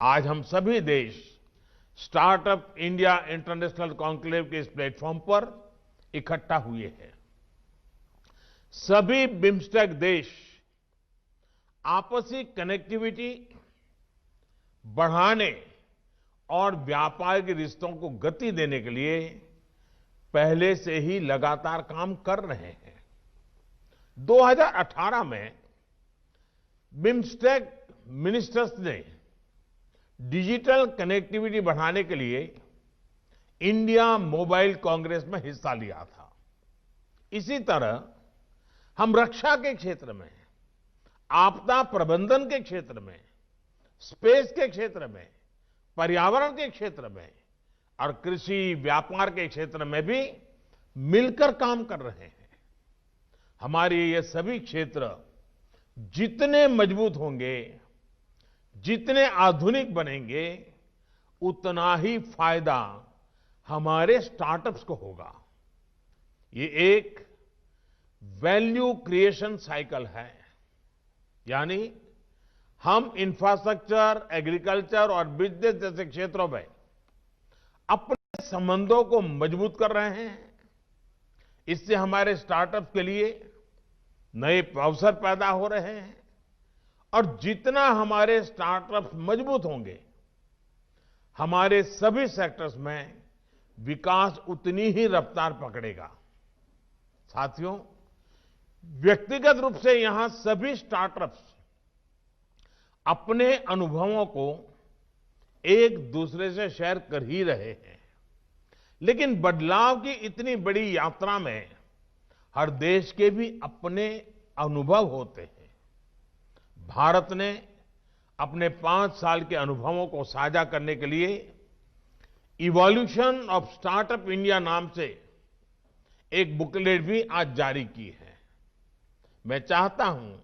आज हम सभी देश स्टार्टअप इंडिया इंटरनेशनल कॉन्क्लेव के इस प्लेटफॉर्म पर इकट्ठा हुए हैं। सभी बिम्स्टेक देश आपसी कनेक्टिविटी बढ़ाने और व्यापार के रिश्तों को गति देने के लिए पहले से ही लगातार काम कर रहे हैं। 2018 में बिम्स्टेक मिनिस्टर्स ने डिजिटल कनेक्टिविटी बढ़ाने के लिए इंडिया मोबाइल कांग्रेस में हिस्सा लिया था। इसी तरह हम रक्षा के क्षेत्र में, आपदा प्रबंधन के क्षेत्र में, स्पेस के क्षेत्र में, पर्यावरण के क्षेत्र में और कृषि व्यापार के क्षेत्र में भी मिलकर काम कर रहे हैं। हमारे ये सभी क्षेत्र जितने मजबूत होंगे, जितने आधुनिक बनेंगे, उतना ही फायदा हमारे स्टार्टअप्स को होगा। ये एक वैल्यू क्रिएशन साइकिल है, यानी हम इंफ्रास्ट्रक्चर, एग्रीकल्चर और बिजनेस जैसे क्षेत्रों में अपने संबंधों को मजबूत कर रहे हैं। इससे हमारे स्टार्टअप के लिए नए अवसर पैदा हो रहे हैं और जितना हमारे स्टार्टअप मजबूत होंगे, हमारे सभी सेक्टर्स में विकास उतनी ही रफ्तार पकड़ेगा। साथियों, व्यक्तिगत रूप से यहां सभी स्टार्टअप्स अपने अनुभवों को एक दूसरे से शेयर कर ही रहे हैं, लेकिन बदलाव की इतनी बड़ी यात्रा में हर देश के भी अपने अनुभव होते हैं। भारत ने अपने 5 साल के अनुभवों को साझा करने के लिए इवोल्यूशन ऑफ स्टार्टअप इंडिया नाम से एक बुकलेट भी आज जारी की है। मैं चाहता हूं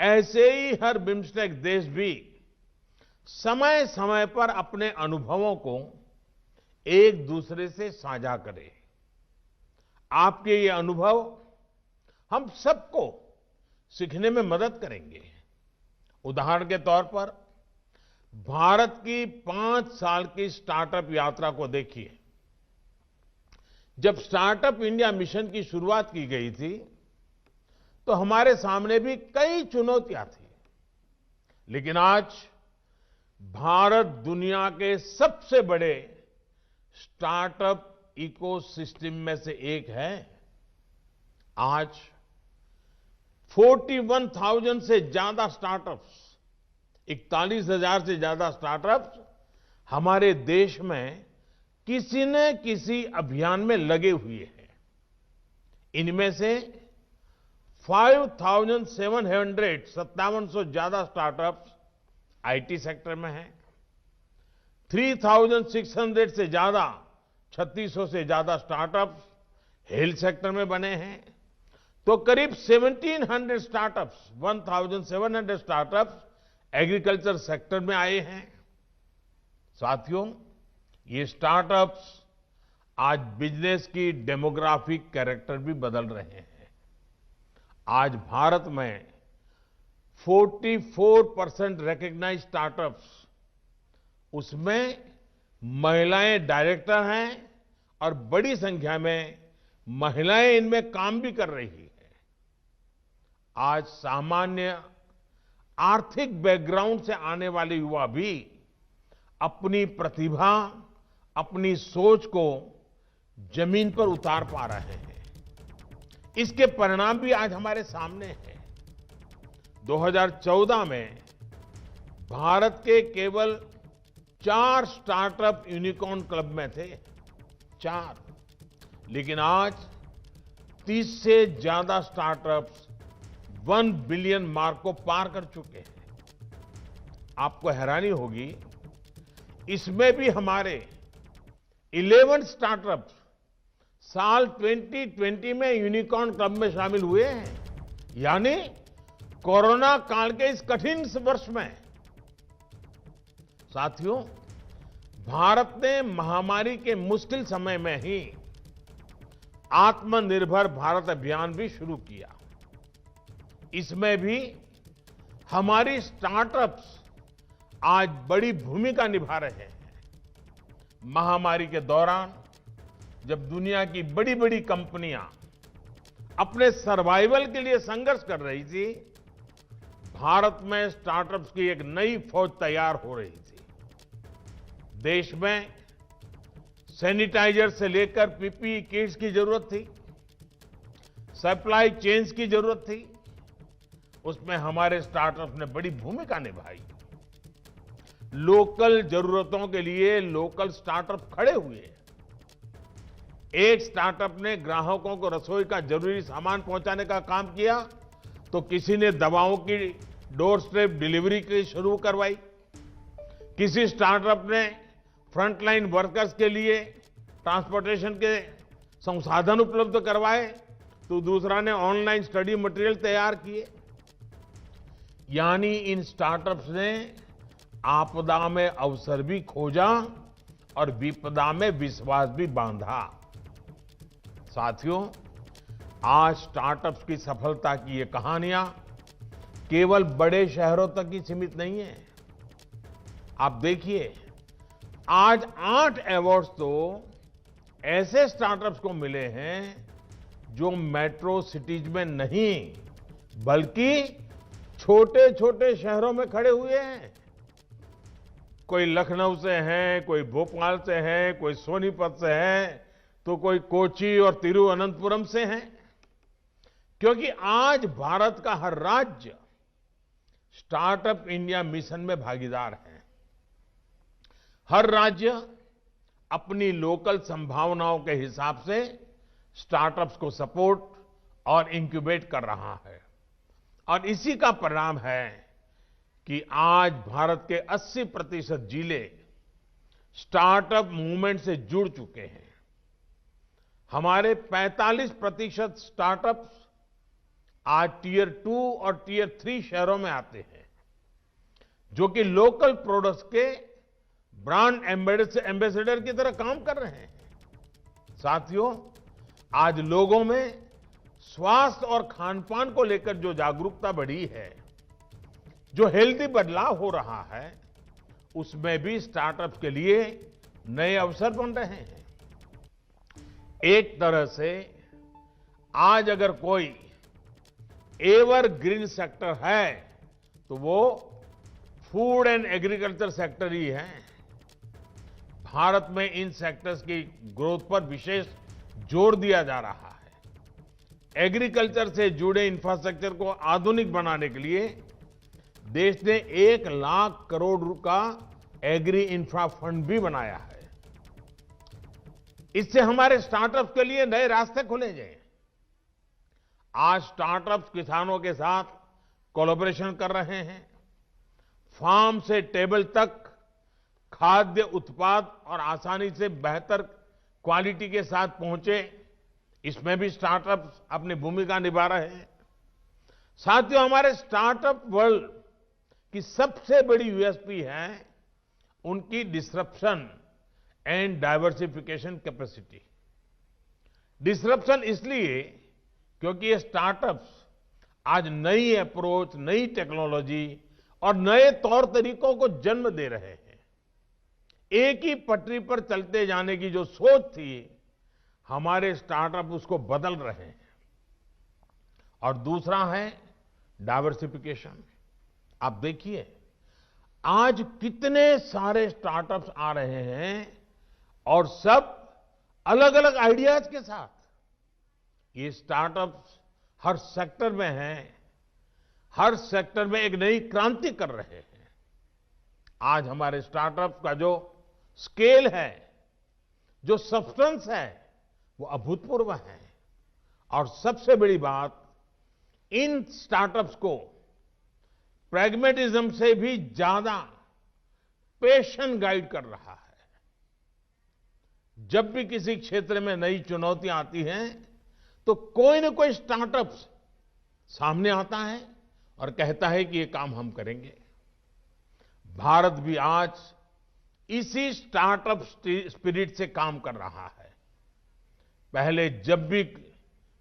ऐसे ही हर बिम्स्टेक देश भी समय समय पर अपने अनुभवों को एक दूसरे से साझा करे। आपके ये अनुभव हम सबको सीखने में मदद करेंगे। उदाहरण के तौर पर भारत की 5 साल की स्टार्टअप यात्रा को देखिए। जब स्टार्टअप इंडिया मिशन की शुरुआत की गई थी, तो हमारे सामने भी कई चुनौतियां थी, लेकिन आज भारत दुनिया के सबसे बड़े स्टार्टअप इकोसिस्टम में से एक है। आज 41,000 से ज्यादा स्टार्टअप्स, 41,000 से ज्यादा स्टार्टअप्स हमारे देश में किसी न किसी अभियान में लगे हुए हैं। इनमें से 5,700 ज्यादा स्टार्टअप्स आईटी सेक्टर में हैं, 3,600 से ज्यादा, 3600 से ज्यादा स्टार्टअप्स हेल्थ सेक्टर में बने हैं, तो करीब 1700 स्टार्टअप्स, 1700 स्टार्टअप्स एग्रीकल्चर सेक्टर में आए हैं। साथियों, ये स्टार्टअप्स आज बिजनेस की डेमोग्राफिक कैरेक्टर भी बदल रहे हैं। आज भारत में 44% रिकॉग्नाइज्ड स्टार्टअप्स, उसमें महिलाएं डायरेक्टर हैं और बड़ी संख्या में महिलाएं इनमें काम भी कर रही हैं। आज सामान्य आर्थिक बैकग्राउंड से आने वाले युवा भी अपनी प्रतिभा, अपनी सोच को जमीन पर उतार पा रहे हैं। इसके परिणाम भी आज हमारे सामने हैं। 2014 में भारत के केवल 4 स्टार्टअप यूनिकॉर्न क्लब में थे, 4, लेकिन आज 30 से ज्यादा स्टार्टअप्स 1 बिलियन मार्क को पार कर चुके हैं। आपको हैरानी होगी, इसमें भी हमारे 11 स्टार्टअप्स साल 2020 में यूनिकॉर्न क्लब में शामिल हुए हैं, यानी कोरोना काल के इस कठिन वर्ष में। साथियों, भारत ने महामारी के मुश्किल समय में ही आत्मनिर्भर भारत अभियान भी शुरू किया। इसमें भी हमारी स्टार्टअप्स आज बड़ी भूमिका निभा रहे हैं। महामारी के दौरान जब दुनिया की बड़ी बड़ी कंपनियां अपने सर्वाइवल के लिए संघर्ष कर रही थी, भारत में स्टार्टअप्स की एक नई फौज तैयार हो रही थी। देश में सैनिटाइजर से लेकर पीपीई किट्स की जरूरत थी, सप्लाई चेन्स की जरूरत थी, उसमें हमारे स्टार्टअप्स ने बड़ी भूमिका निभाई। लोकल जरूरतों के लिए लोकल स्टार्टअप खड़े हुए। एक स्टार्टअप ने ग्राहकों को रसोई का जरूरी सामान पहुंचाने का काम किया, तो किसी ने दवाओं की डोर स्टेप डिलीवरी की शुरू करवाई। किसी स्टार्टअप ने फ्रंटलाइन वर्कर्स के लिए ट्रांसपोर्टेशन के संसाधन उपलब्ध करवाए, तो दूसरा ने ऑनलाइन स्टडी मटेरियल तैयार किए। यानी इन स्टार्टअप्स ने आपदा में अवसर भी खोजा और विपदा में विश्वास भी बांधा। साथियों, आज स्टार्टअप्स की सफलता की ये कहानियां केवल बड़े शहरों तक ही सीमित नहीं है। आप देखिए, आज 8 अवार्ड्स तो ऐसे स्टार्टअप्स को मिले हैं जो मेट्रो सिटीज में नहीं, बल्कि छोटे छोटे शहरों में खड़े हुए हैं। कोई लखनऊ से है, कोई भोपाल से है, कोई सोनीपत से है, तो कोई कोची और तिरुवनंतपुरम से है। क्योंकि आज भारत का हर राज्य स्टार्टअप इंडिया मिशन में भागीदार है। हर राज्य अपनी लोकल संभावनाओं के हिसाब से स्टार्टअप्स को सपोर्ट और इंक्यूबेट कर रहा है। और इसी का परिणाम है कि आज भारत के 80% जिले स्टार्टअप मूवमेंट से जुड़ चुके हैं। हमारे 45% स्टार्टअप्स आज टियर 2 और टियर 3 शहरों में आते हैं, जो कि लोकल प्रोडक्ट्स के ब्रांड एम्बेसडर की तरह काम कर रहे हैं। साथियों, आज लोगों में स्वास्थ्य और खान-पान को लेकर जो जागरूकता बढ़ी है, जो हेल्दी बदलाव हो रहा है, उसमें भी स्टार्टअप के लिए नए अवसर बन रहे हैं। एक तरह से आज अगर कोई एवरग्रीन सेक्टर है, तो वो फूड एंड एग्रीकल्चर सेक्टर ही है। भारत में इन सेक्टर्स की ग्रोथ पर विशेष जोर दिया जा रहा है। एग्रीकल्चर से जुड़े इंफ्रास्ट्रक्चर को आधुनिक बनाने के लिए देश ने 1 लाख करोड़ का एग्री इंफ्रा फंड भी बनाया है। इससे हमारे स्टार्टअप्स के लिए नए रास्ते खुलेंगे। आज स्टार्टअप्स किसानों के साथ कोलैबोरेशन कर रहे हैं। फार्म से टेबल तक खाद्य उत्पाद और आसानी से बेहतर क्वालिटी के साथ पहुंचे, इसमें भी स्टार्टअप्स अपनी भूमिका निभा रहे हैं। साथियों, हमारे स्टार्टअप वर्ल्ड की सबसे बड़ी यूएसपी है उनकी disruption and diversification capacity. Disruption इसलिए क्योंकि ये स्टार्टअप्स आज नई अप्रोच, नई टेक्नोलॉजी और नए तौर तरीकों को जन्म दे रहे हैं। एक ही पटरी पर चलते जाने की जो सोच थी, हमारे स्टार्टअप उसको बदल रहे हैं। और दूसरा है डाइवर्सिफिकेशन। आप देखिए, आज कितने सारे स्टार्टअप्स आ रहे हैं और सब अलग अलग आइडियाज के साथ। ये स्टार्टअप्स हर सेक्टर में हैं, हर सेक्टर में एक नई क्रांति कर रहे हैं। आज हमारे स्टार्टअप का जो स्केल है, जो सब्सटेंस है, वो अभूतपूर्व है। और सबसे बड़ी बात, इन स्टार्टअप्स को प्रैग्मेटिज्म से भी ज्यादा पैशन गाइड कर रहा है। जब भी किसी क्षेत्र में नई चुनौतियां आती हैं, तो कोई न कोई स्टार्टअप सामने आता है और कहता है कि ये काम हम करेंगे। भारत भी आज इसी स्टार्टअप स्पिरिट से काम कर रहा है। पहले जब भी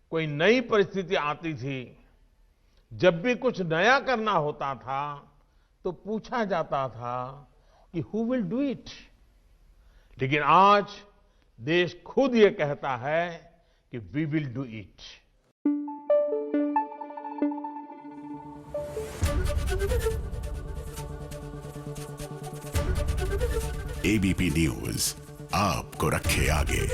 कोई नई परिस्थिति आती थी, जब भी कुछ नया करना होता था, तो पूछा जाता था कि हु विल डू इट। लेकिन आज देश खुद ये कहता है कि we will do it. ABP news आपको रखे आगे।